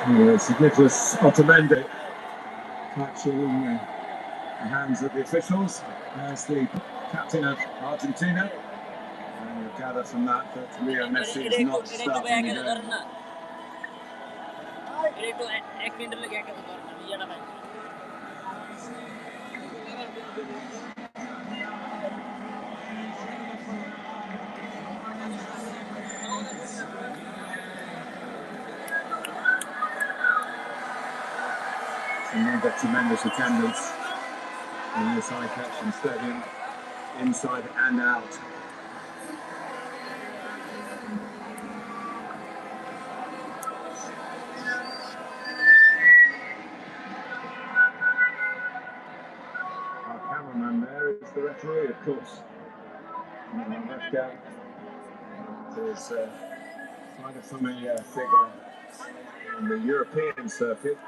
It's Nicholas Otamendi catching the hands of the officials as the captain of Argentina. And you gather from that that Leo Messi is not starting the game. Another tremendous attendance in this high-catching stadium, inside and out. Our cameraman there is the referee, of course. And on left down is quite a familiar figure on the European circuit.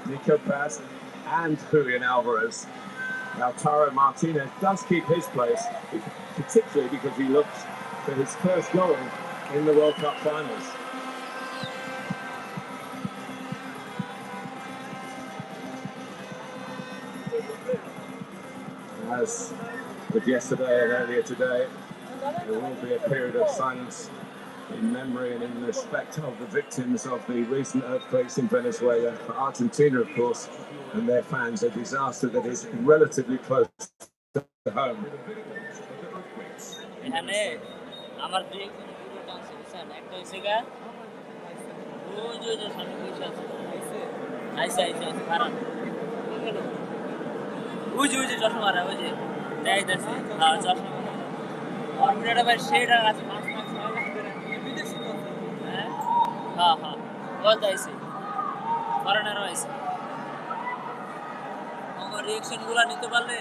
Nico Paz and Julian Alvarez. Lautaro Martinez does keep his place, particularly because he looks for his first goal in the World Cup finals. As with yesterday and earlier today, there will be a period of silence in memory and in respect of the victims of the recent earthquakes in Venezuela. For Argentina, of course, and their fans, a disaster that is relatively close to home. Reaction গুলা নিতে পারলে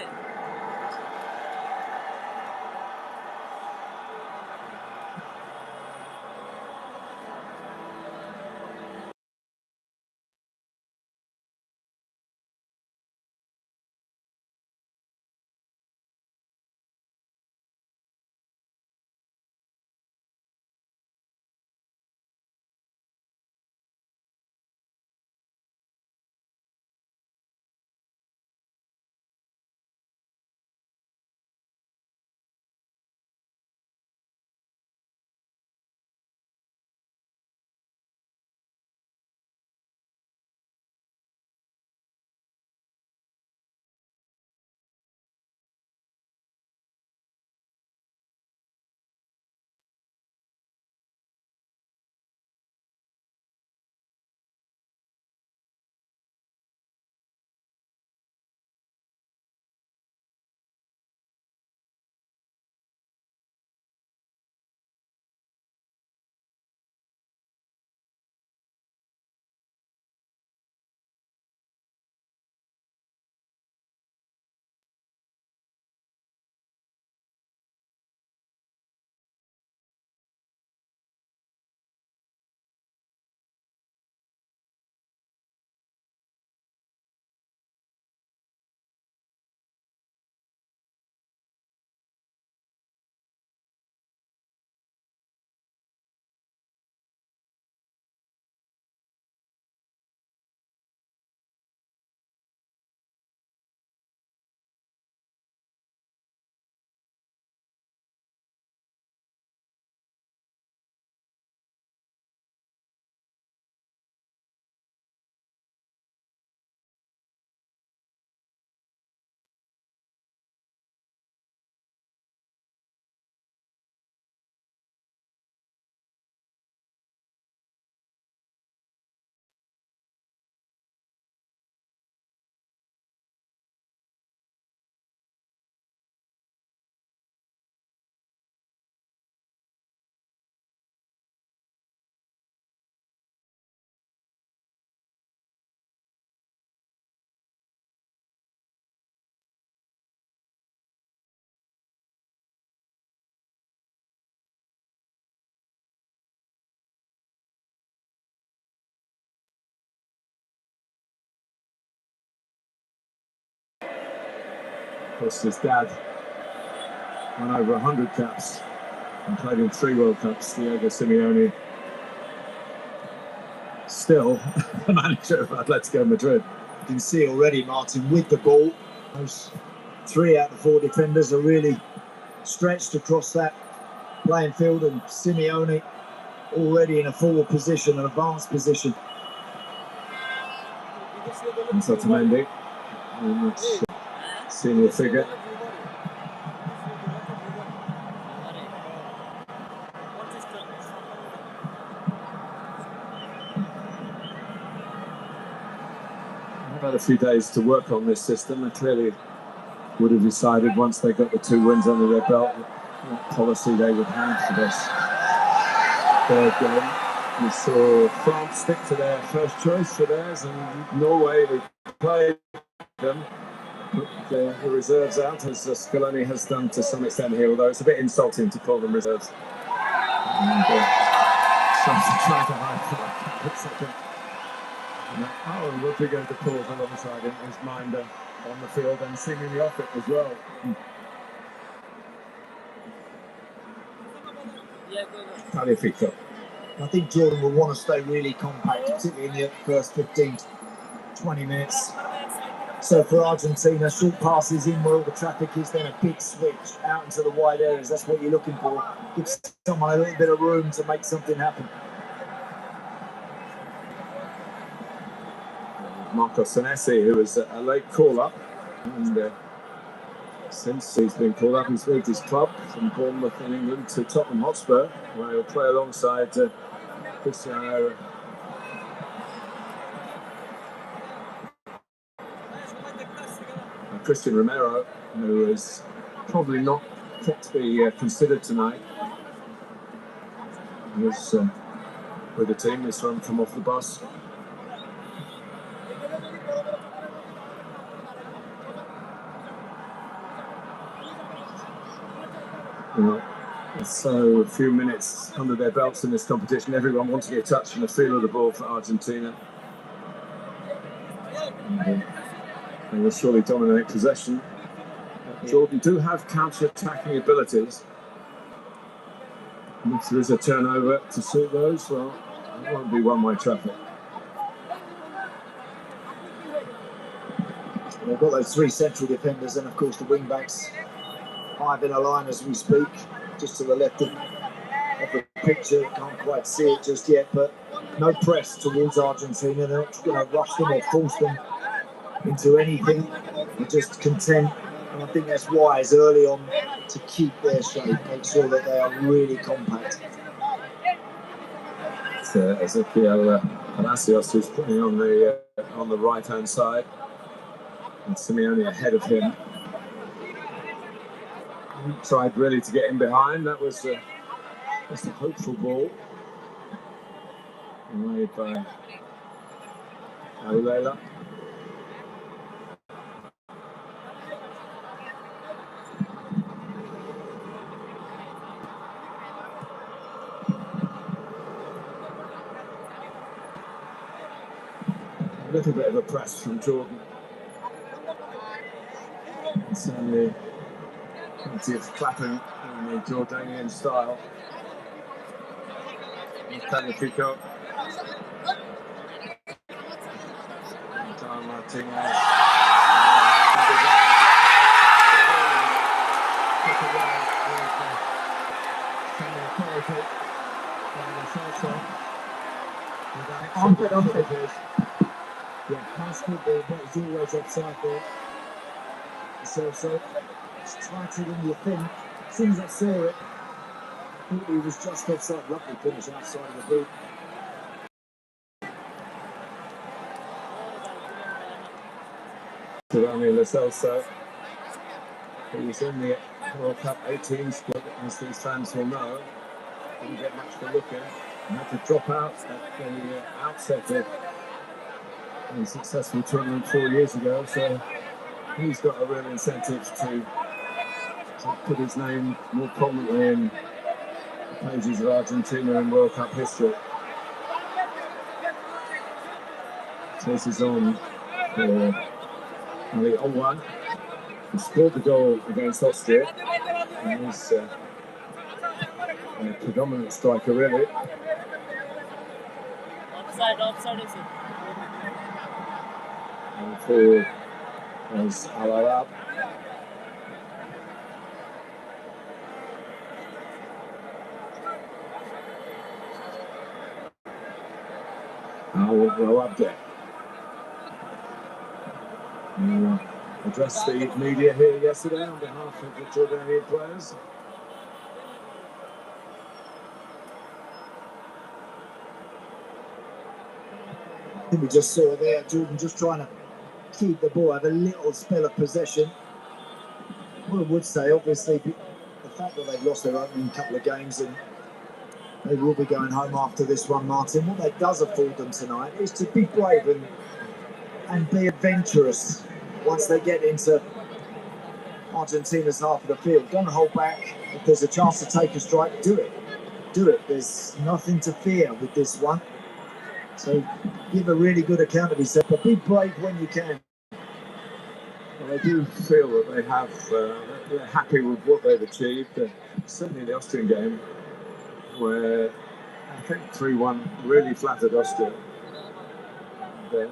course, his dad won over 100 caps and played in 3 World Cups. Diego Simeone, still the manager of Atletico Madrid. You can see already, Martin, with the ball, those 3 out of the 4 defenders are really stretched across that playing field, and Simeone already in a forward position, an advanced position. And Otamendi, very much senior figure. Had a few days to work on this system. They clearly would have decided once they got the 2 wins under their belt what policy they would have for this 3rd game. We saw France stick to their first choice for theirs, and Norway, who played them, put the reserves out, as Scaloni has done to some extent here, although it's a bit insulting to call them reserves. And trying to hide for a second. And Rodrigo de Paul's alongside him, his minder on the field and seemingly off it as well. Taliafico. I think Jordan will want to stay really compact, particularly in the first 15-20 minutes. So for Argentina, short passes in where all the traffic is, then a big switch out into the wide areas. That's what you're looking for. Give someone a little bit of room to make something happen. Marco Senesi, who was a late call-up, and since he's been called up, he's moved his club from Bournemouth in England to Tottenham Hotspur, where he'll play alongside Cristiano. Christian Romero, who is probably not fit to be considered tonight. He was with the team. They saw him come off the bus. So a few minutes under their belts in this competition. Everyone wants to get a touch and a feel of the ball for Argentina. And, they will surely dominate possession. Jordan do have counter-attacking abilities. And if there is a turnover to suit those, well, it won't be one-way traffic. They've got those 3 central defenders and, of course, the wing-backs. 5 in a line as we speak, just to the left of the picture. Can't quite see it just yet, but no press towards Argentina. They're not going to rush them or force them into anything. They're just content, and I think that's wise early on to keep their shape, make sure that they are really compact. It's Ezequiel Palacios who's putting on the right-hand side, and Simeone ahead of him. He tried really to get in behind. That was just a hopeful ball made by Abulela. A little bit of a press from Jordan. Certainly plenty of clapping in the Jordanian style. Taliafico. Martinez. Yeah, pass football, but it's always offside there. So it's tighter than you think. As soon as I saw it, I thought he was just offside. Lovely finish outside of the boot. Giovanni Lo Celso, who was in the World Cup 18 squad, as these fans will know, didn't get much to look at. He had to drop out at the outset of a successful tournament 4 years ago, so he's got a real incentive to put his name more prominently in the pages of Argentina and World Cup history. This is on for Ali Owan. He scored the goal against Austria. And he's a predominant striker, really. Offside is it? And forward was Al-Arab. Al-Abde. Who addressed the media here yesterday on behalf of the Jordanian players. I think we just saw there Jordan just trying to keep the ball, have a little spell of possession. What I would say, obviously, the fact that they've lost their opening couple of games and they will be going home after this one, Martin. What that does afford them tonight is to be brave and be adventurous once they get into Argentina's half of the field. Don't hold back. If there's a chance to take a strike, do it. Do it. There's nothing to fear with this one. So give a really good account of yourself, but be brave when you can. Well, I do feel that they have, they're happy with what they've achieved. Certainly in the Austrian game, where I think 3-1 really flattered Austria. And,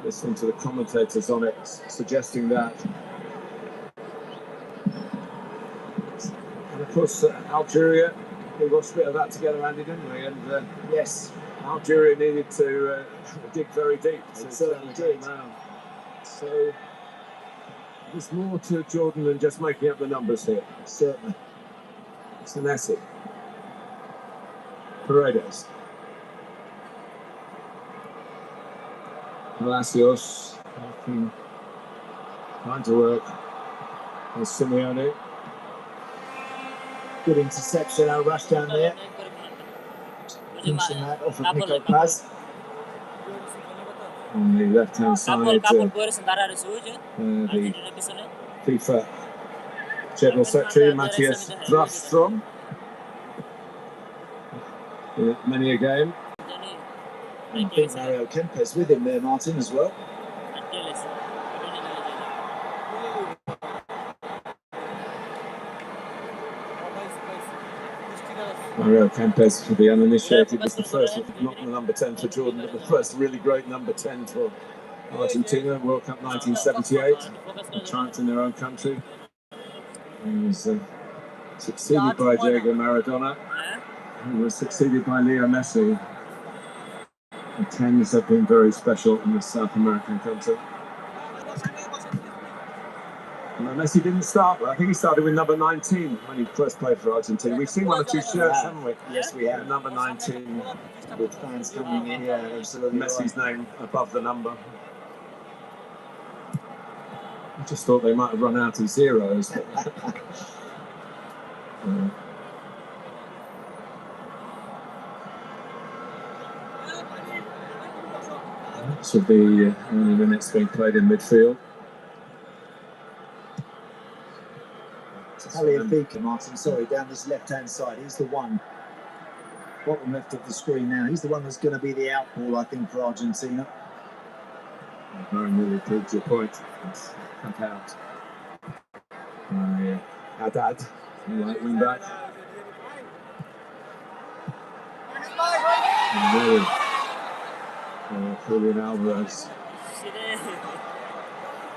listening to the commentators on it, suggesting that. And of course, Algeria, we watched a bit of that together, Andy, didn't we? And yes, Algeria needed to dig very deep to certainly did. Around. So there's more to Jordan than just making up the numbers here. Certainly. It's an essay. Paredes. Palacios trying to work with Simeone. Good interception, Al Rush down there. Finishing that off of Nico Paz. On the left-hand side, the FIFA General Secretary Matthias Drafstrom. Many a game. And I think Mario Kempes with him there, Martin, as well. Mario Kempes, for the uninitiated, was the first, not the number 10 for Jordan, but the first really great number 10 for Argentina. World Cup 1978, a triumph in their own country. He was succeeded by Diego Maradona, who was succeeded by Leo Messi. The 10s have been very special in this South American country. Messi didn't start, but I think he started with number 19 when he first played for Argentina. We've seen one or two shirts, haven't we? Yes, we have. Number 19. With fans coming in, yeah, absolutely. Messi's name above the number. I just thought they might have run out of zeros. This will be only minutes being played in midfield. Tagliafico, Martin, sorry, down this left-hand side. He's the one, bottom left of the screen now. He's the one that's going to be the out ball, I think, for Argentina. Very nearly proved your point. It's cut out. Haddad, right wing back. And Julian Alvarez.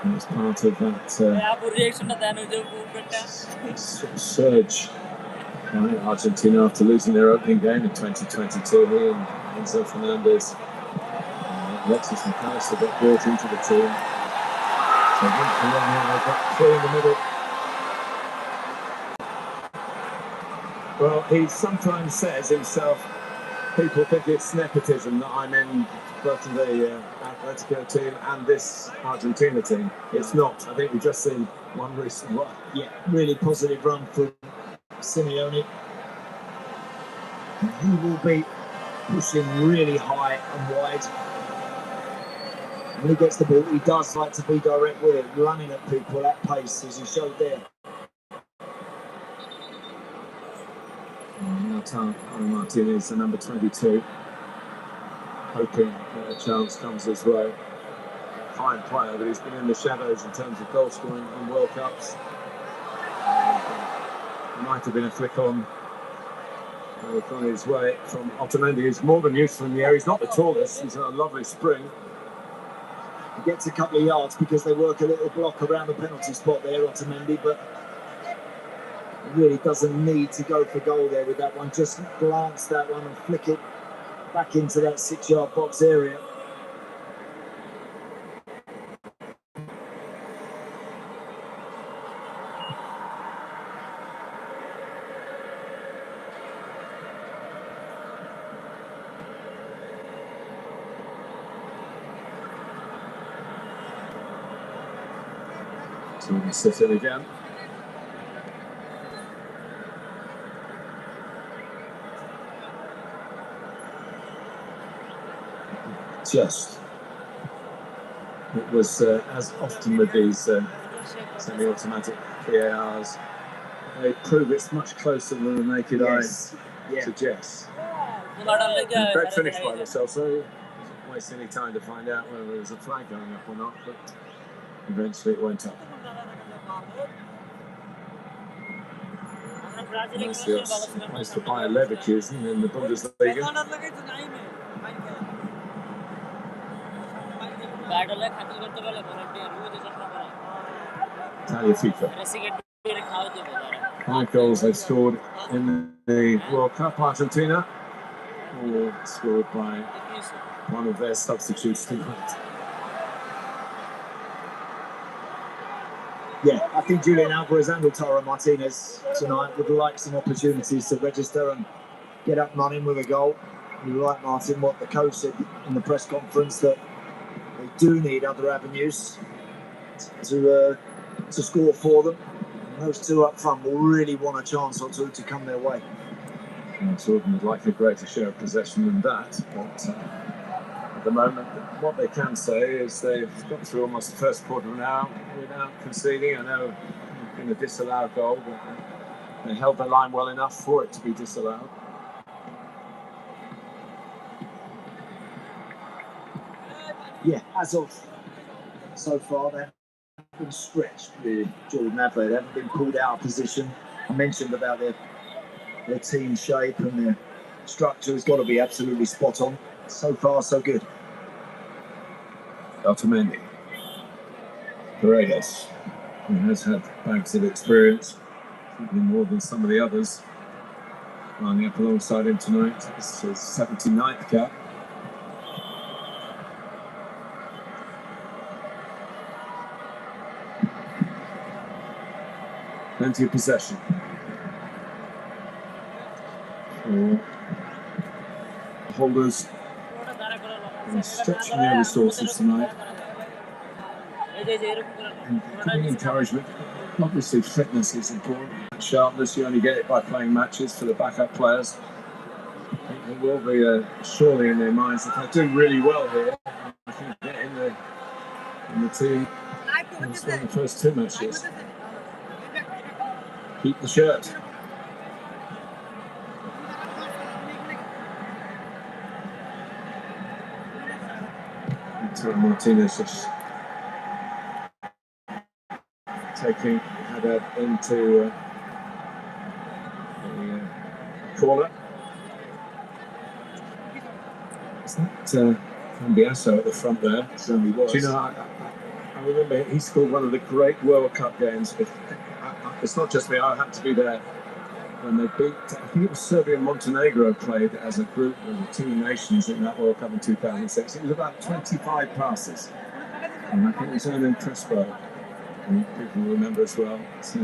And it's part of that surge by Argentina after losing their opening game in 2022. He and Enzo Fernandez, Alexis McAllister got brought into the team. So they've got three in the middle. Well, he sometimes says himself, people think it's nepotism that I'm in both the Atletico team and this Argentina team. It's not. I think we've just seen one recent one. Yeah, really positive run from Simeone. He will be pushing really high and wide. When he gets the ball, he does like to be direct with it, running at people at pace, as he showed there. Martinez, the number 22, hoping that a chance comes his way. fine player, but he's been in the shadows in terms of goal scoring in World Cups. Might have been a flick on his way from Otamendi, who's more than useful in the air. He's not the tallest, he's a lovely spring. He gets a couple of yards because they work a little block around the penalty spot there, Otamendi, but he really doesn't need to go for goal there with that one. Just glance that one and flick it back into that 6-yard box area. So we sit in again. It was as often with these semi-automatic VARs, they prove it's much closer than the naked eye suggests. Great finish by themselves, so it doesn't waste any time to find out whether there was a flag going up or not, but eventually it went up. This is a place to buy a Leverkusen in the Bundesliga. FIFA. 5 goals they scored in the World Cup, Argentina, all scored by one of their substitutes tonight. Yeah, I think Julian Alvarez and Lautaro Martinez tonight would like some opportunities to register and get up and running with a goal. You're right, Martin, what the coach said in the press conference, that they do need other avenues to score for them. And those two up front will really want a chance or two to come their way. Jordan would like a greater share of possession than that, but at the moment, what they can say is they've got through almost the first quarter of an hour without conceding. I know it's been a disallowed goal, but they held the line well enough for it to be disallowed. Yeah, as of so far, they haven't been stretched with Jordan, have they? They haven't been pulled out of position. I mentioned about their team shape and their structure has got to be absolutely spot on. So far, so good. Otamendi. Paredes, who has had bags of experience, probably more than some of the others, lining up alongside him tonight. It's his 79th cap. Plenty of possession for the holders. They're stretching their resources tonight and giving encouragement. Obviously, fitness is important. Sharpness, you only get it by playing matches for the backup players. I think there will be surely in their minds that they do really well here. I think get in the team and spend the first 2 matches. Keep the shirt. Martinez just taking Haddad into the corner. Is that Cambiasso at the front there? It certainly was. Do you know, I remember he scored one of the great World Cup games. It's not just me, I had to be there when they beat, I think it was Serbia and Montenegro played as a group of the 2 nations in that World Cup in 2006. It was about 25 passes. And I think it was Hernan Crespo, and people remember as well, so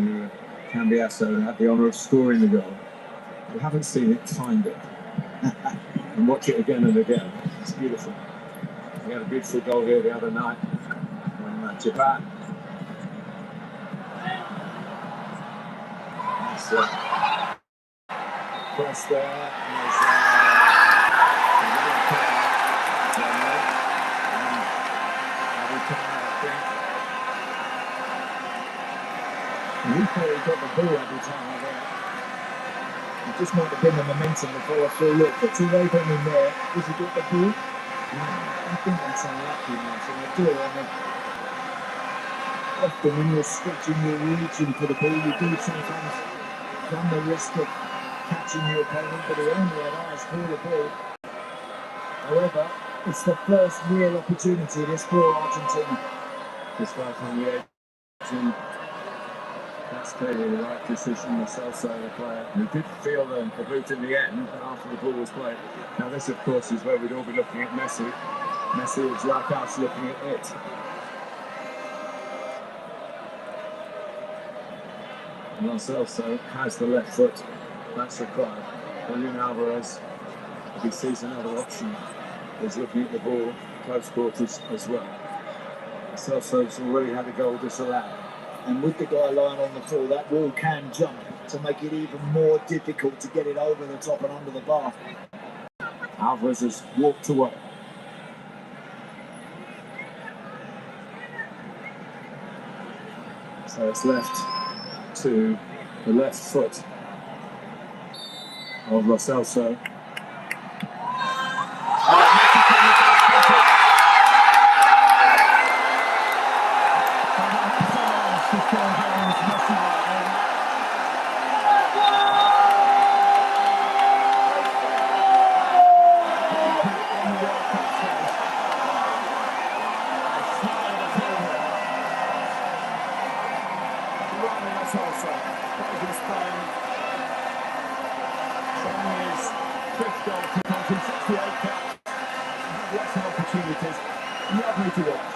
Cambiasso had the honour of scoring the goal. If you haven't seen it, find it. And watch it again and again. It's beautiful. We had a beautiful goal here the other night when Japan. Cross there. There's he thought he got the ball every time there. It just might have been the momentum to follow through. Look, it's away from him there. Does he get the ball? I think that's unlucky, Martin. I do. I mean, often when you're stretching your reaching for the ball, you do sometimes run the risk of catching your opponent, but he only had eyes for the ball. However, it's the first real opportunity this for Argentina. This right on the edge, and that's clearly the right decision. The Celso, the player, who did feel the boot in the end after the ball was played. Now this, of course, is where we'd all be looking at Messi. Messi is like us looking at it. Lo Celso has the left foot. That's required. Julian Alvarez, if he sees another option, is looking at the ball close quarters as well. Celso's already had a goal disallowed. And with the guy lying on the floor, that wall can jump to make it even more difficult to get it over the top and under the bar. Alvarez has walked away. So it's left to the left foot of Lo Celso. Lovely to watch.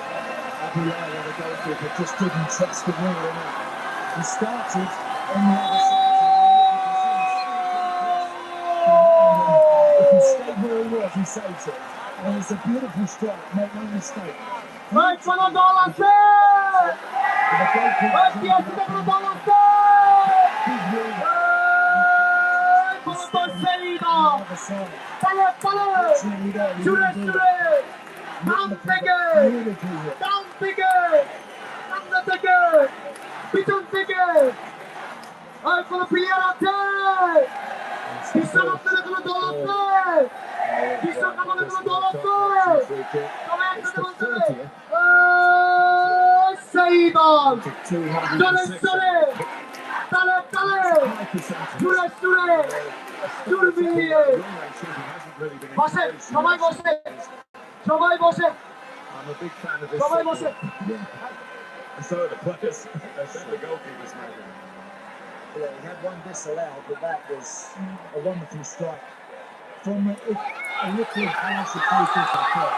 Aguilera, the goalkeeper, just didn't trust the ball enough. He started on the other side. If he stayed where he was, he saved it. And it's a beautiful strike, make no mistake. Vai, sono Dolce! Vai, Piazza de Dolce! Down bigger! Piton bigger! Eccolo Pigliarate! Ci sono con Dolce! Ci sono con Dolce! Seidon! Dale! I'm a big fan of this. And so are the players. The goalkeepers, maybe. Yeah, he had one disallowed, but that was a wonderful strike from a little house of free kick, I thought.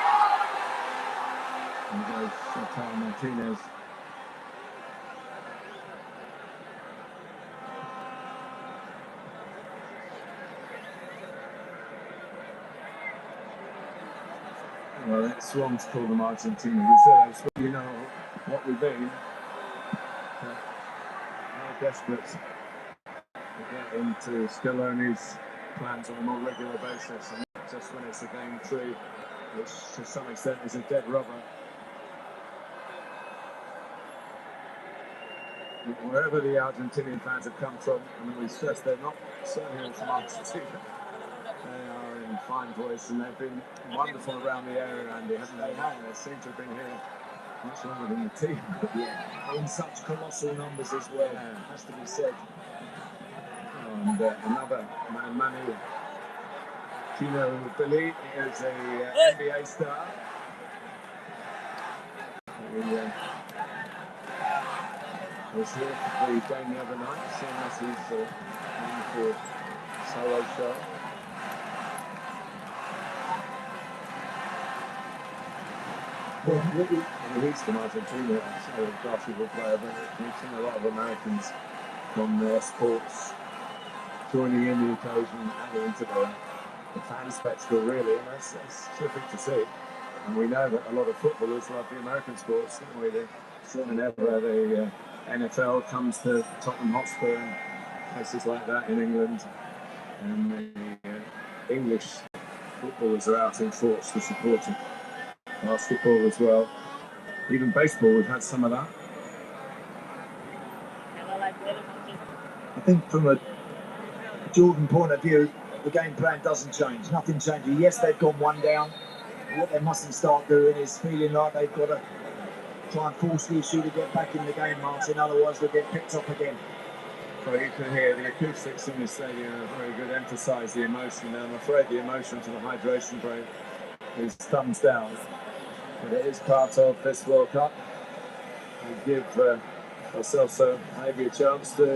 There goes Lautaro Martinez. Well, it's wrong to call them Argentina reserves, but you know what we mean. How desperate to get into Scaloni's plans on a more regular basis, and not just when it's a game 3, which to some extent is a dead rubber. Wherever the Argentinian fans have come from, I mean, we stress they're not certainly all from Argentina. They are in fine voice, and they've been wonderful around the area, Andy, haven't they? They seem to have been here much longer than the team. Yeah, in such colossal numbers as well, has to be said. And another man, Manu Ginobili, is a NBA star. He was here for the game the other night, seeing as his wonderful solo show. He's from Argentina, so a basketball player, but we've seen a lot of Americans from their sports joining in the occasion, adding into the fan spectacle, really, and that's terrific to see. And we know that a lot of footballers love the American sports, don't we? Whenever the NFL comes to Tottenham Hotspur and places like that in England, and the English footballers are out in force to support it. Basketball as well. Even baseball, we've had some of that. I think from a Jordan point of view, the game plan doesn't change. Nothing changes. Yes, they've gone one down, what they mustn't start doing is feeling like they've got to try and force the issue to get back in the game, Martin, otherwise they'll get picked up again. Well, you can hear the acoustics in the stadium are very good, emphasise the emotion, and I'm afraid the emotion to the hydration break is thumbs down. But it is part of this World Cup. We give ourselves maybe a chance to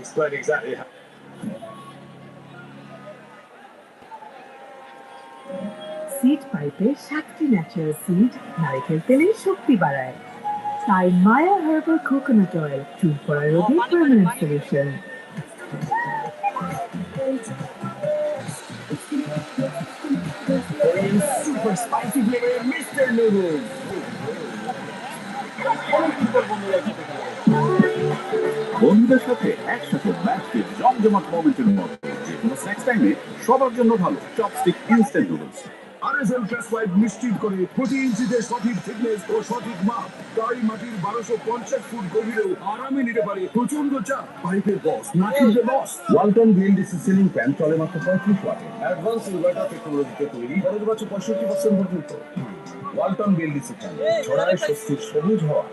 explain exactly how. Seed পাইপে 7টি natural seed নারকেল তেলের শক্তি বাড়ায়। তাই মায়া herbal coconut oil চুল পড়া রোগে permanent solution. Super spicy ফ্লেভারের mister noodles. বন্ধুদের সাথে একসাথে ব্যাচকে জমজমাট মোমেন্টের মতো যে কোনো স্ন্যাক্স টাইমে সবার জন্য ভালো chopstick instant noodles. RSL plus life নিশ্চিত করে প্রতি ইঞ্চিতে সঠিক থিকনেস ও সঠিক মাপ, তাই মাটির 1250 ফুট গভীরেও আরামে নিতে পারে প্রচন্ড চাপ। পাইপের বস, নাচির বস। ওয়ালটন ভিএলডিসি সিলিং ফ্যান চলে মাত্র 35 ওয়াটে। অ্যাডভান্স ইনভার্টার টেকনোলজিতে তৈরি, খরচ বাঁচে 65% পর্যন্ত। ওয়ালটন ভিএলডিসি ফ্যান ছড়ায় স্বস্তির সবুজ হওয়া।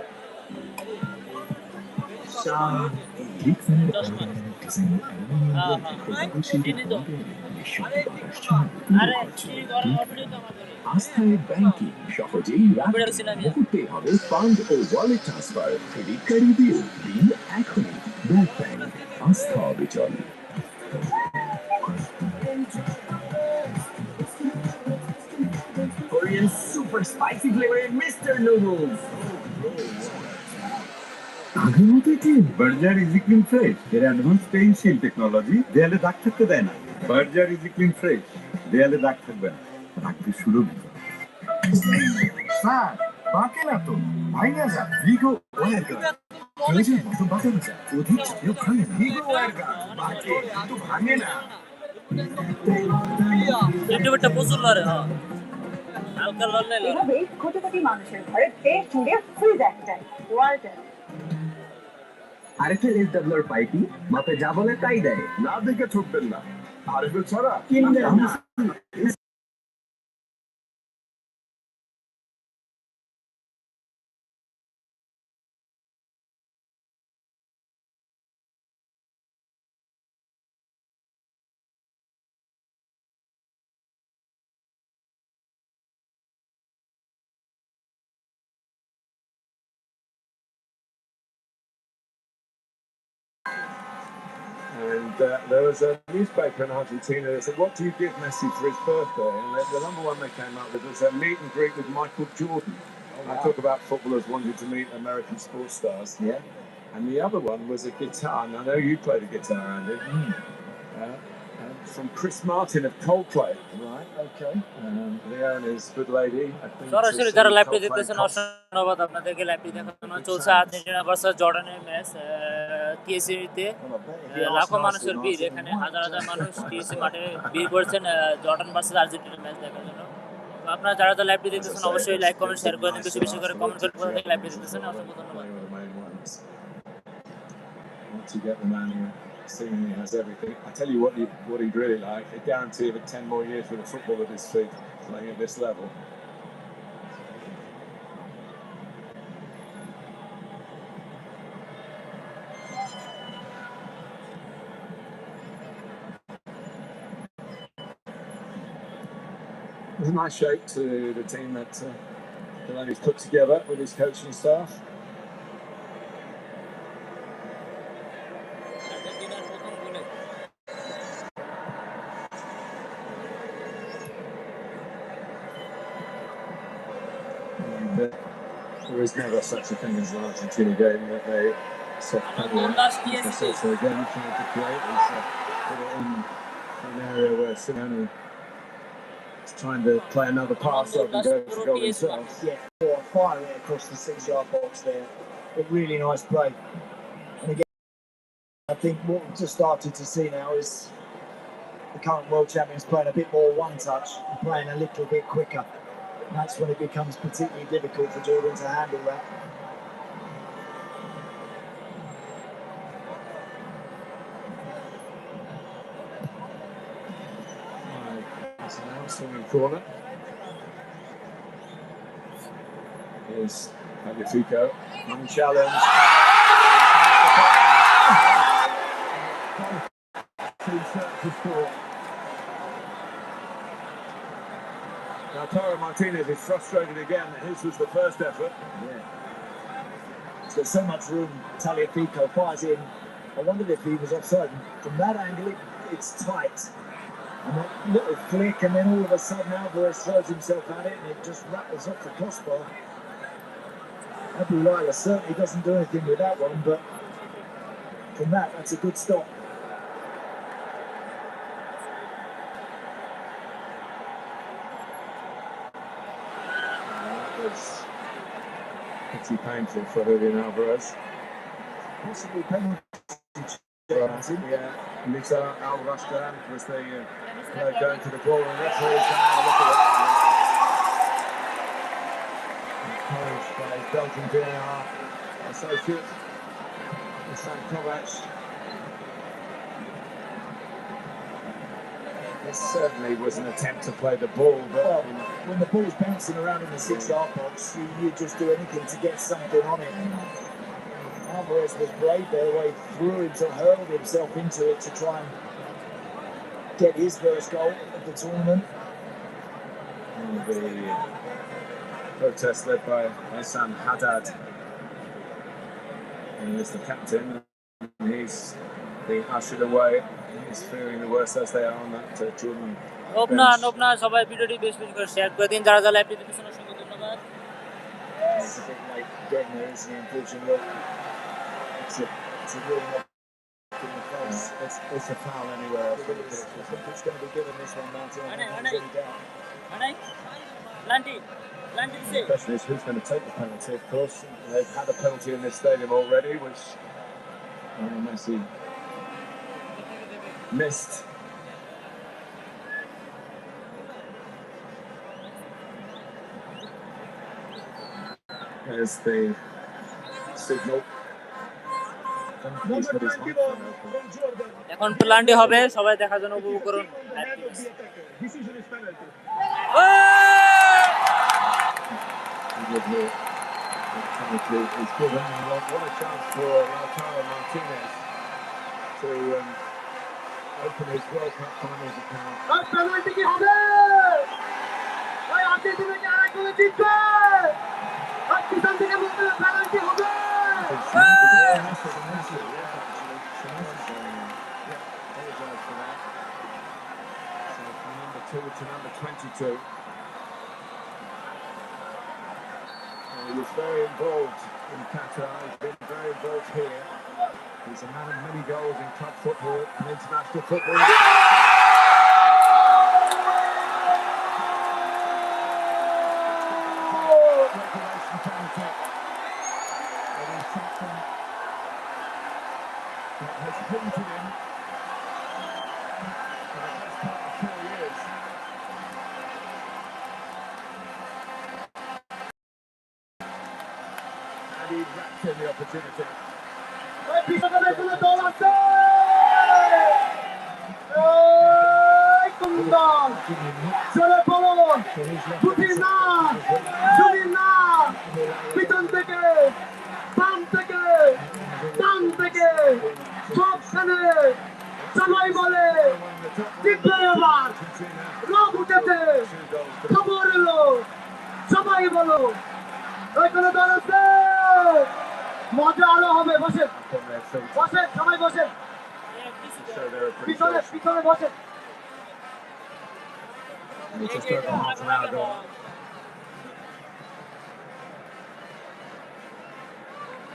আস্থায় ব্যাংকিং সহজেই মুহূর্তে হবে ফান্ড ও ওয়ালেট ট্রান্সফার। ক্রেডিট কার্ড দিয়ে দিন এখনই ব্যাংক ব্যাংক আস্থা অবিচল। কোরিয়ান সুপার স্পাইসি ফ্লেভারের মিস্টার নুডলস। আগের মতোই কি বার্জার ইজি ক্লিন ফ্রেশ এর অ্যাডভান্স স্টেইনশিল টেকনোলজি দেয়ালে দাগ থাকতে দেয় না। বার্জার ইজি ক্লিন ফ্রেশ দেয়ালে দাগ থাকবে না, রাখতে সুরক্ষিত। স্যার বাঁকে না তো, ভাইয়া যা ভিগো ওয়ার গার্ড প্রয়োজন মতো বাঁকানো যায়, অধিক চাপেও ভাঙে না। ভিগো ওয়ার গার্ড বাঁকে কিন্তু ভাঙে না। ইউটিউবটা প্রচুর লড়ে, হালকা লড়লে এভাবে কোটি কোটি মানুষের ঘরে পেট জুড়ে ফ্রিজ একটাই ওয়ালটন। আরএফএল এসডব্লিউআর পাইপি মাপে যা বলে তাই দেয়, না দেখে ঠকবেন না। আরএফএল ছাড়া কিনবেন না। And there was a newspaper in Argentina that said, what do you give Messi for his birthday? And the number one they came up with was a meet and greet with Michael Jordan. I talk about footballers wanting to meet American sports stars. Yeah. And the other one was a guitar. And I know you play the guitar, Andy. From Chris Martin of Coldplay. Right, okay. The owner's good lady. I think সরাসরি যারা লাইভটি দেখতেছেন ধন্যবাদ আপনাদেরকে। লাইভটি দেখানো চলছে Argentina versus জর্ডানের ম্যাচ। টিএসসিতে লাখো মানুষের ভিড়, এখানে হাজার হাজার মানুষ টিএসসি মাঠে ভিড় করছেন জর্ডান ভার্সেস আর্জেন্টিনা ম্যাচ দেখার জন্য। তো আপনারা যারা লাইভটি দেখতেছেন অবশ্যই লাইক কমেন্ট শেয়ার করে দিন, বেশি বেশি করে কমেন্ট করে কোথা থেকে লাইভটি দেখতেছেন। অসংখ্য ধন্যবাদ। Once you get the man who seemingly has everything, I tell you what he'd really like, a guarantee of 10 more years with a football at his feet, playing at this level. It's a nice shake to the team that Delaney's put together with his coaching staff. There is never such a thing as an Argentina game that they soft pedal. So again, trying to create is put it in an area where Simeone is trying to play another pass rather than go for goal himself. Yeah, fire it across the 6-yard box there. A really nice play. And again, I think what we've just started to see now is the current world champions playing a bit more one-touch, playing a little bit quicker. That's when it becomes particularly difficult for Jordan to handle that. It's an outswinging corner. Here's Magnifico, unchallenged. Too set to score. Now Taro Martinez is frustrated again. His was the first effort. Yeah. There's so much room. Tagliafico fires in. I wondered if he was offside. From that angle, it's tight. And that little flick, and then all of a sudden Alvarez throws himself at it, and it just rattles off the crossbar. Abu Lila certainly doesn't do anything with that one, but from that's a good stop. That was pretty painful for Julian Alvarez. Possibly penalty. Yeah, Misa Al-Rashdan was the player going to the ball, and that's where he's going to have a look at it. Encouraged by his Belgian VAR associate, Hassan Kovac. This certainly was an attempt to play the ball, but well, when the ball's bouncing around in the 6-yard box, you just do anything to get something on it. Alvarez was brave there, where he threw himself, hurled himself into it to try and get his first goal of the tournament. And the protest led by Hassan Haddad. He is the captain, and he's being ushered away. He's fearing the worst as they are on that German bench. নোপনা সবাই ভিডিওটি বেশি বেশি করে share করে দিন যারা যারা লাইভটিতে পিছনে সঙ্গে ধন্যবাদ। It's a bit late getting there, isn't it, unfortunately? It's a real knock in the face. It's a foul anywhere. I think it's going to be given this one, Martin. I don't think there's any doubt. The question is who's going to take the penalty. Of course, they've had a penalty in this stadium already, which Messi missed. There's the signal. এখন প্ল্যান্ডি হবে, সবাই দেখার জন্য উপভোগ করুন। It's given. What a chance for Lautaro Martinez to open his World Cup finals account. penalty কি হবে? ওই আর্জেন্টিনা কি আরেক গোলে জিতবে? আর পিছন থেকে বলতে penalty হবে? Number 2 to number 22. He was very involved in Qatar. He's been very involved here. He's a man of many goals in club football and international football. Regulation penalty. And he's something that has haunted him for the best part of 4 years. And he wrapped in the opportunity. ওই পিছনে কোনো দল আছে? এই কুন্দন চলে পড়ুন ছুটি না পিছন থেকে বাম থেকে ডান থেকে সবখানে সবাই বলে জিতবে এবার রব উঠেছে খবর এলো সবাই বলো ওই কোনো দল আছে? মজা আরো হবে, বসেন সবাই বসেন পিছনে বসেন। Just over half an hour ago.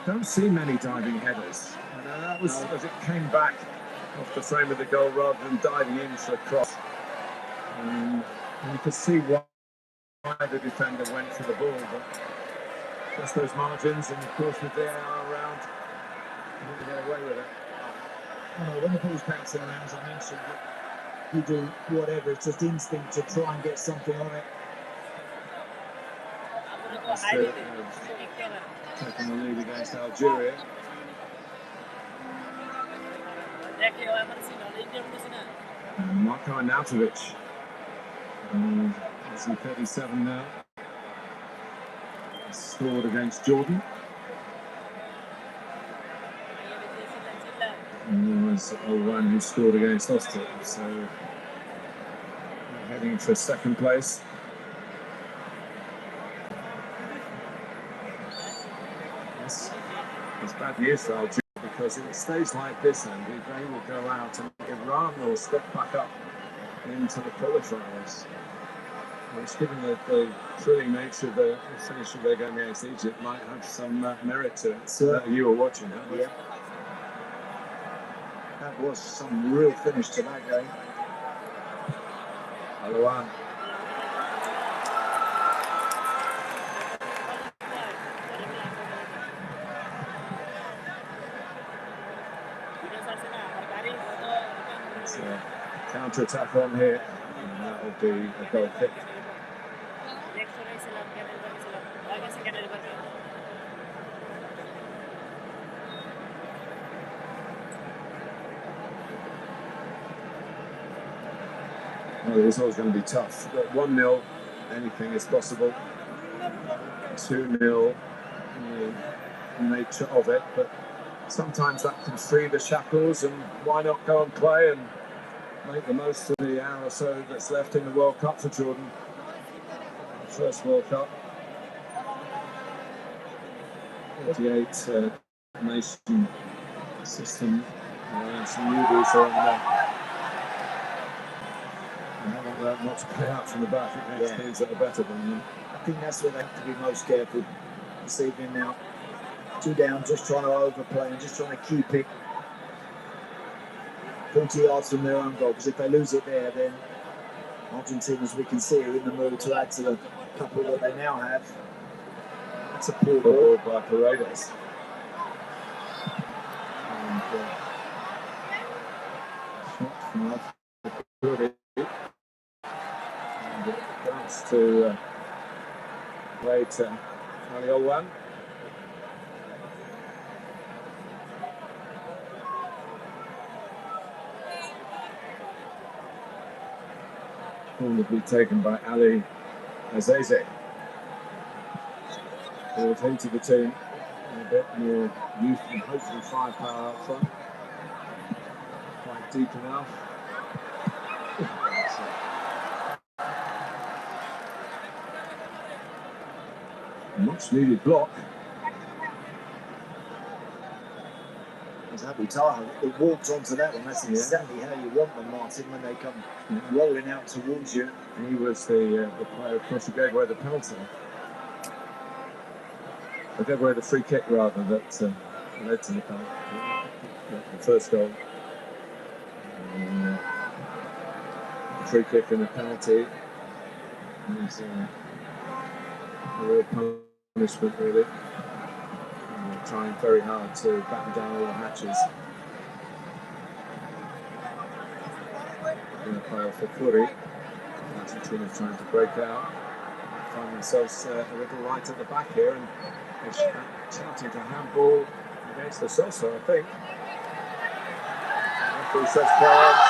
Don't see many diving headers. And that was as it came back off the frame of the goal rather than diving in for a cross. And you could see why the defender went for the ball, but just those margins, and of course with VAR around, you didn't get away with it. When the ball's bouncing around, as I mentioned, you do whatever, it's just instinct to try and get something on it. Taking the lead against Algeria. Marko Arnautovic. Is he 37 now? scored against Jordan. And there was Olwan who scored against Austria. So we're heading for second place. It's bad news for Algeria because if it stays like this, Andy, they will go out and Iran will step back up into the qualifiers. Which, given the thrilling nature of the finish of their game against Egypt, might have some merit to it. You were watching that, yeah. That was some real finish to that game. Alwan. It's a counter-attack on here, and that will be a goal kick. Well, it was always going to be tough. But 1-0, anything is possible. 2-0, the nature of it. But sometimes that can free the shackles, and why not go and play and make the most of the hour or so that's left in the World Cup for Jordan. The first World Cup. 48 nation system. Some newbies on there. I want that not to play out from the back against teams that are better than them. I think that's where they have to be most careful this evening now. 2 down, just trying to overplay and just trying to keep it 40 yards from their own goal, because if they lose it there, then Argentina, as we can see, are in the mood to add to the couple that they now have. That's a poor ball by Paredes. And shot from Alfred. And it comes to play to Ali Olwan. Will be taken by Ali Azeze. Brought into the team, a bit more youth and hopefully firepower up front. Quite deep enough. A much needed block. Abu Taha, it walked onto that one. That's exactly how you want them, Martin, when they come rolling out towards you. He was the player, of course, who gave away the penalty. Or gave away the free kick, rather, that led to the penalty. The first goal. The free kick and the penalty. Is a real punishment, really. Trying very hard to batten down all the hatches. Going to play off for Kuri. Argentina trying to break out. Find themselves a little right at the back here, and they're shouting to handball against the Sosa, I think. Referee says cards.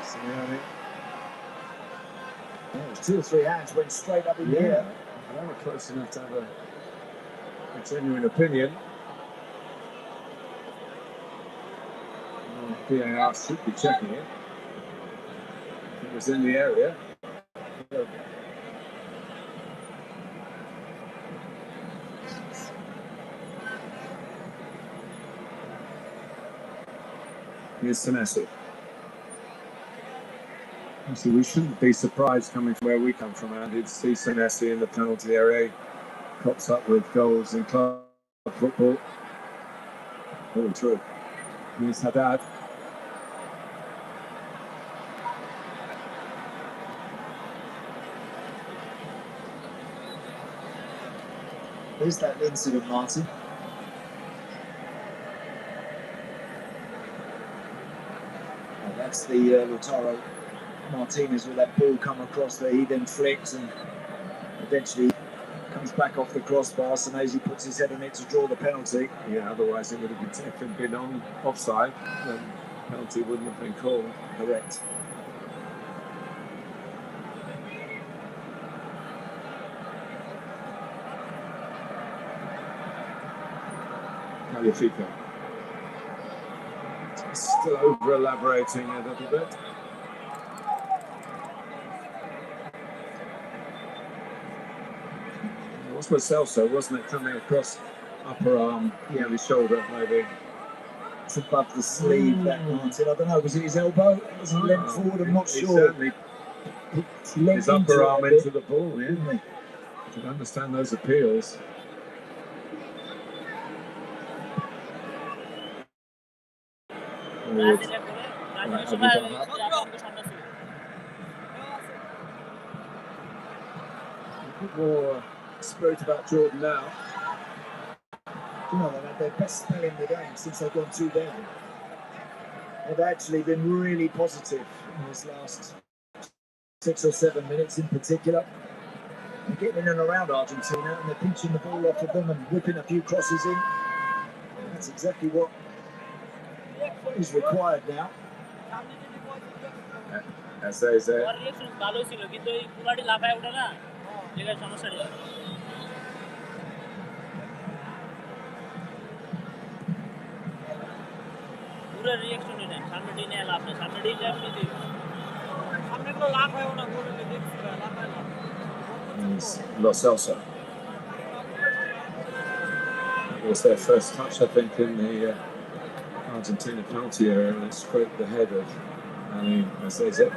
Simeone. It was 2 or 3 hands went straight up in the air. They were close enough to have a genuine opinion. VAR should be checking it. It was in the area. Here's Senesi. So we shouldn't be surprised coming from where we come from, Andy, to see Senesi in the penalty area. Cops up with goals in club football. All true. Here's Haddad. Here's that incident, Martin. Oh, that's the Lautaro Martinez with that ball come across there. He then flicks and eventually comes back off the crossbar. Senesi puts his head on it to draw the penalty. Yeah, otherwise it would have been, if it had been on offside, then penalty wouldn't have been called. Correct. Tagliafico. Still over-elaborating a little bit. It was Celso, wasn't it, coming across upper arm, yeah, his shoulder maybe. It's above the sleeve, that Martin. I don't know, was it his elbow? Was he leant forward? I'm not He sure. certainly put his upper arm into the ball, yeah. I can understand those appeals. A bit more spirit about Jordan now. You know, they've had their best spell in the game since they've gone 2 down. They've actually been really positive in this last 6 or 7 minutes in particular. They're getting in and around Argentina and they're pinching the ball off of them and whipping a few crosses in. That's exactly what is required now. As they say. Lo Celso. That was their first touch, I think, in the Argentina penalty area, and it scraped the head of Ali, as they say.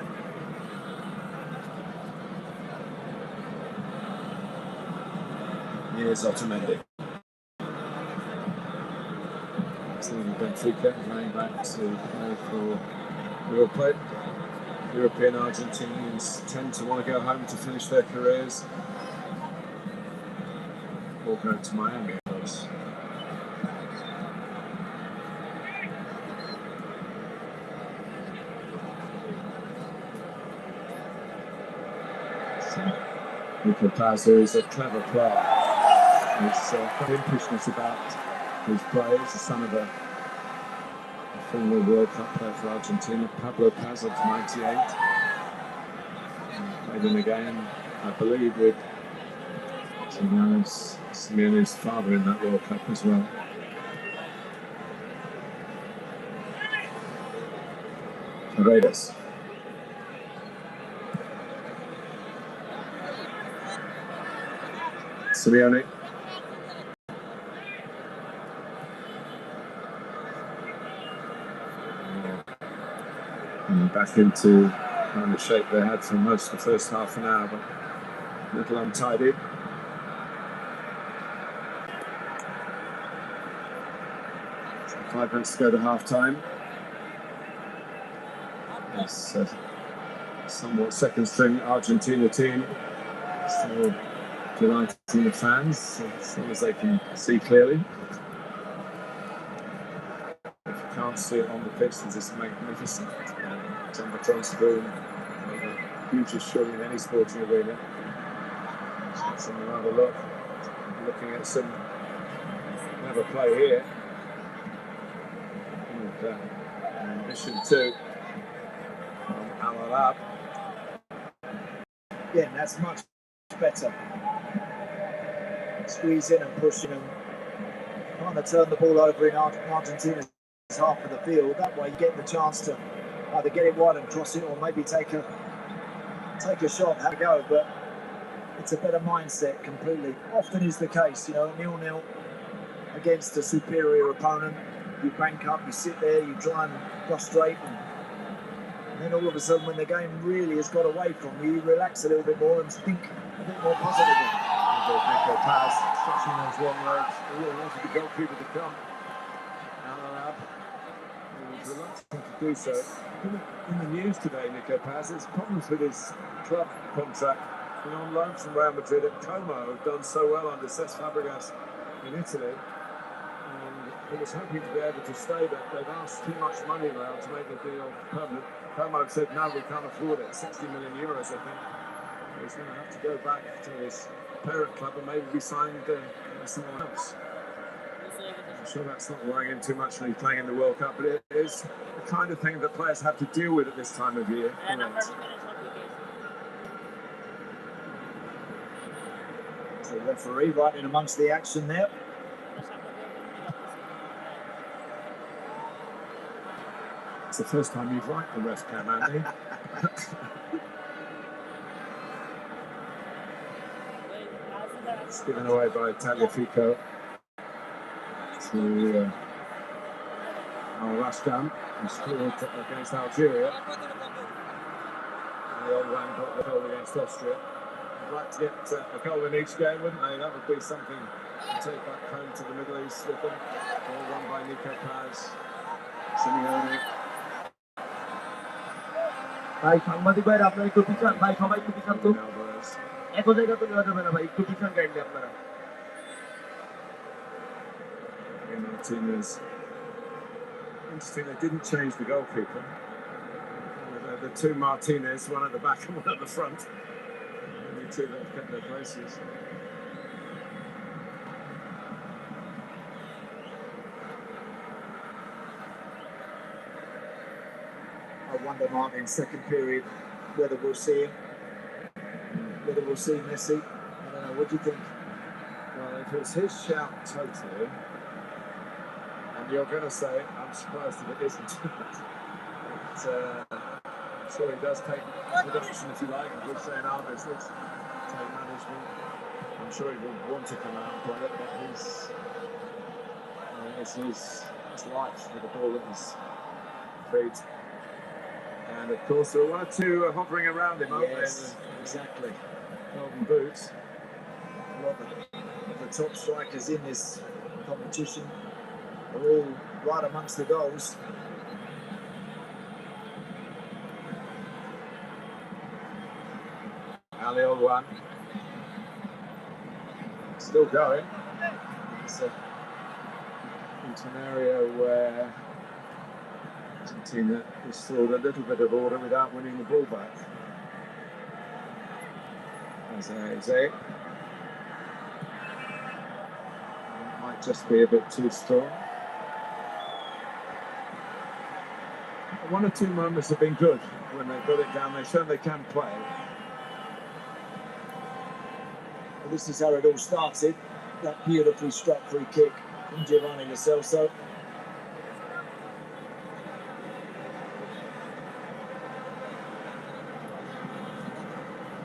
Here's Otamendi. Benfica going back to play for Uruguay. European Argentinians tend to want to go home to finish their careers or go to Miami, of course. Nico Paz is a clever player. He's got impishness about his play. He's the son of a former World Cup player for Argentina, Pablo Paz, of 98. Played in a game, I believe, with Simeone's father in that World Cup as well. Paredes. Simeone. And back into kind of shape they had for most of the first half an hour, but a little untidy. So 5 minutes to go to half time. This somewhat second string Argentina team still delighting the fans as long as they can see clearly. If you can't see it on the pitch, it's just magnificent. Jumbotron screen, the hugest show in any sporting arena. Let's have a look. Looking at some clever play here. And ambition too. Al-Arab. Yeah, that's much better. Squeeze in and pushing and trying to turn the ball over in Argentina's half of the field. That way you get the chance to either get it wide and cross it, or maybe take a shot, have a go. But it's a better mindset completely. Often is the case, 0-0 against a superior opponent. You bank up, you sit there, you try and frustrate, and then all of a sudden when the game really has got away from you, you relax a little bit more and think a bit more positively. Nico Paz stretching those long legs. He wanted the goalkeeper to come. Al-Arab, he was reluctant to do so. In the news today, Nico Paz, there's problems with his club contract. On loan from Real Madrid at Como, have done so well under Cesc Fabregas in Italy. And he was hoping to be able to stay, but they've asked too much money now to make the deal permanent. Como said, no, we can't afford it. 60 million euros, I think. He's going to have to go back to his parent club and maybe be signed by someone else. I'm sure that's not worrying him too much when he's playing in the World Cup, but it is the kind of thing that players have to deal with at this time of year. The referee right in amongst the action there. It's the first time you've liked the ref cam, Andy. It's given away by Tagliafico to Al-Rashdan, who scored against Algeria. And the old man got the goal against Austria. I'd like to get a goal in each game, wouldn't they? That would be something to take back home to the Middle East with them. All run by Nico Paz, Simeone. ভাই সাংবাদিক ভাইরা আপনারা একটু পিছান, ভাই সবাই একটু পিছান তো, এক জায়গা তো নেওয়া যাবে না ভাই, একটু পিছান কাইন্ডলি আপনারা। Martinez. Interesting, they didn't change the goalkeeper. The two Martinez, one at the back and one at the front. Only two that have kept their places. I wonder, Martin, second period, whether we'll see him, whether we'll see Messi. I don't know, what do you think? Well, if it's his shout totally, and you're going to say, I'm surprised that it isn't. But, I'm sure he does take production, if you like, as we say in our business, take management. I'm sure he will want to come out and play it, but it's his life with the ball at his feet. And of course, there are one or two hovering around him, aren't Yes, there? exactly. Golden boots. A lot of the top strikers in this competition are all right amongst the goals. Ali Olwan. Still going. It's into an area where Argentina restored a little bit of order without winning the ball back. It might just be a bit too strong. One or two moments have been good when they've got it down. They've shown they can play. Well, this is how it all started. That beautifully struck free kick from Giovanni Lo Celso.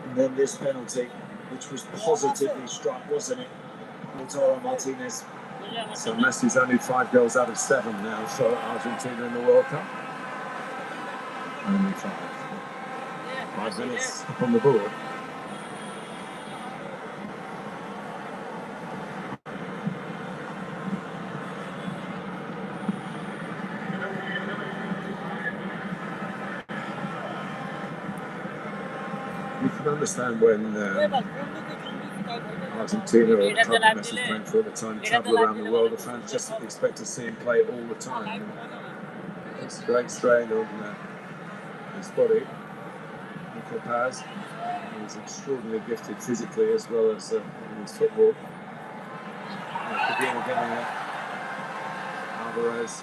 And then this penalty, which was positively struck, wasn't it? Lautaro Martinez. So Messi's only 5 goals out of 7 now for Argentina in the World Cup. Only 5. 5 minutes up on the board. You can understand when Argentina or the club Messi's playing for all the time, travel around the world, the fans just expect to see him play all the time. It's a great strain on his body. Nico Paz, he's extraordinarily gifted physically as well as in his football. Again, Alvarez.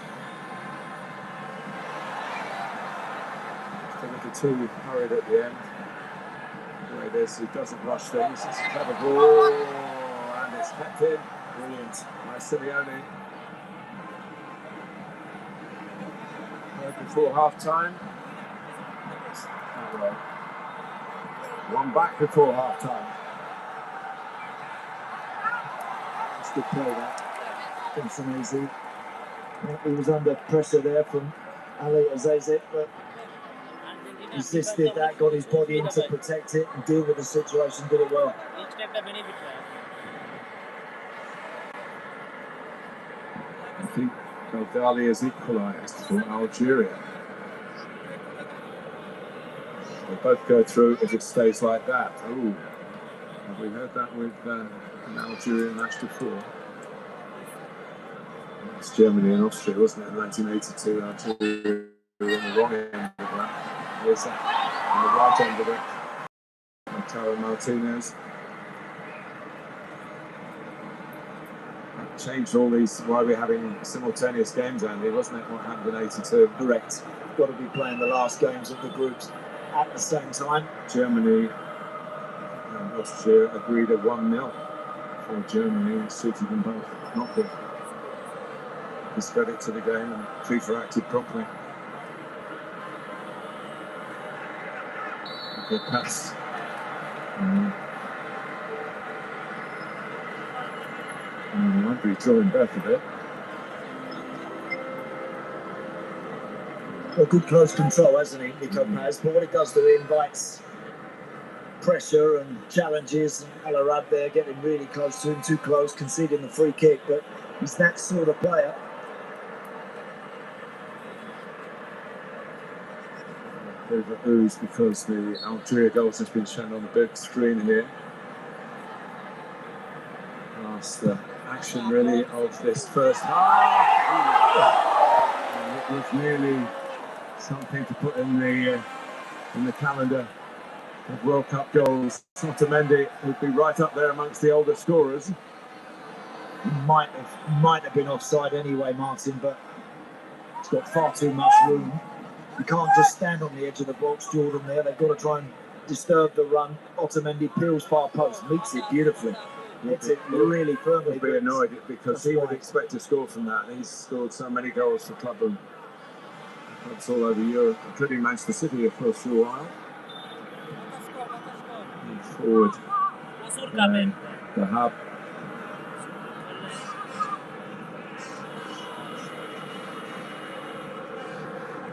Just a little too hurried at the end. He doesn't rush things. It's a clever ball, and it's kept in. Brilliant by Simeone. Before half time. One back before half time. It's good play that. Easy. He was under pressure there from Ali Azeze, but resisted that, got his body in to protect it and deal with the situation, did it well. I think Ghali has equalised for Algeria. They both go through if it stays like that. Oh, have we heard that with an Algerian match before? It's Germany and Austria, wasn't it, in 1982? Algeria were on the wrong end of that. There's on the right end of it. Lautaro Martinez. That changed all these, why we're having simultaneous games, Andy, wasn't it, what happened in 82? Correct. Got to be playing the last games of the groups at the same time. Germany and Austria agreed a 1-0 for Germany, suited them both. Not good. Discredit to the game, and FIFA acted properly. Good pass. Might be drawing breath a bit. Well, good close control, hasn't he, Nico Paz? But what it does do, it invites pressure and challenges. Al Arab there getting really close to him, too close, conceding the free kick. But he's that sort of player. Bit of a ooze because the Algeria goals has been shown on the big screen here. Last action really of this first half. And it was really something to put in the calendar of World Cup goals. Otamendi would be right up there amongst the older scorers. He might have been offside anyway, Martin, but he's got far too much room. You can't just stand on the edge of the box, Jordan, there. They've got to try and disturb the run. Otamendi peels far post, meets it beautifully. Hits it really firmly. He'll be annoyed because he would expect to score from that. He's scored so many goals for clubs all over Europe, including Manchester City, of course, for a while. And forward. The hub.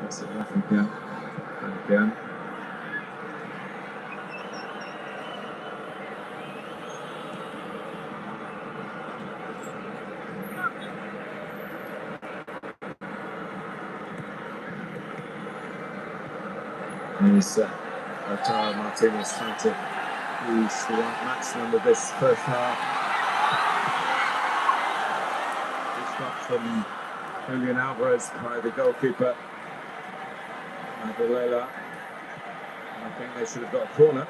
That's it, left again. And again. Here's Lautaro Martinez trying to use the right maximum of this first half. Good shot from Julian Alvarez by the goalkeeper, Aguilera. I think they should have got a corner.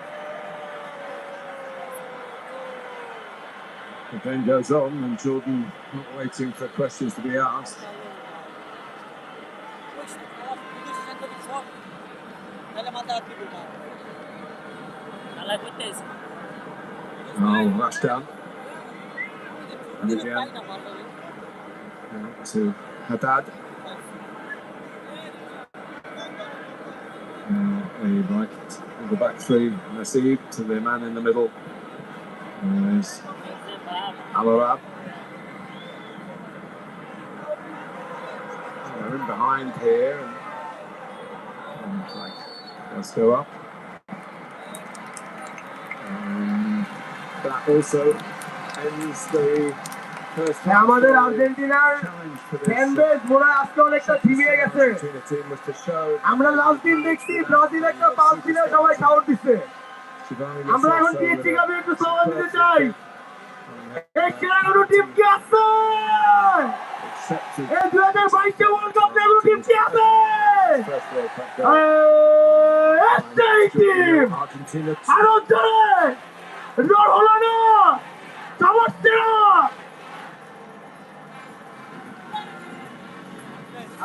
The game goes on and Jordan not waiting for questions to be asked. Oh, rush down. And again to Haddad. The back three, Nasib to the man in the middle. There's Al Arab. They're in behind here. And like, let's go up. That also ends the first half. আমাদের আর্জেন্টিনার fan base মোরা আজকে অনেকটা থিমিয়ে গেছে। আমরা last দিন দেখছি Brazil একটা পাস দিলে সবাই শাউট দিচ্ছে। আমরা এখন টিএসসি কাপে একটু স্লোগান দিতে চাই। এই খেলাগুলো টিম কি আছে? এই 2022 ওয়ার্ল্ড কাপ এগুলো টিম কি আছে? একটাই টিম। আরো জোরে রোল হলো না, সমস্যা না।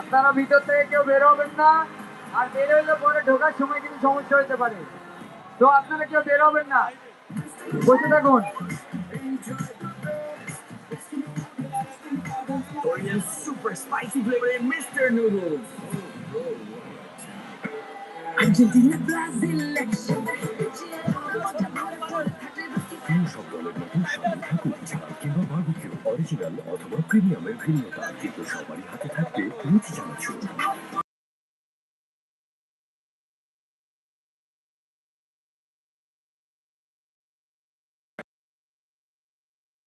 আপনারা ভিতর থেকে কেউ বের হবেন না, আর বের হইলে পরে ঢোকার সময় কিন্তু সমস্যা হতে পারে। তো আপনারা কেউ বের হবেন না, বসে থাকুন। Korean super spicy flavor Mr. Noodles. Argentina Brazil election. সব দলের নতুন স্বাদ থাকুক ঝাল কিংবা বারবিকিউ অরিজিনাল অথবা প্রিমিয়ামের ভিন্নতা কিন্তু সবারই হাতে থাকবে রুচি চানাচুর।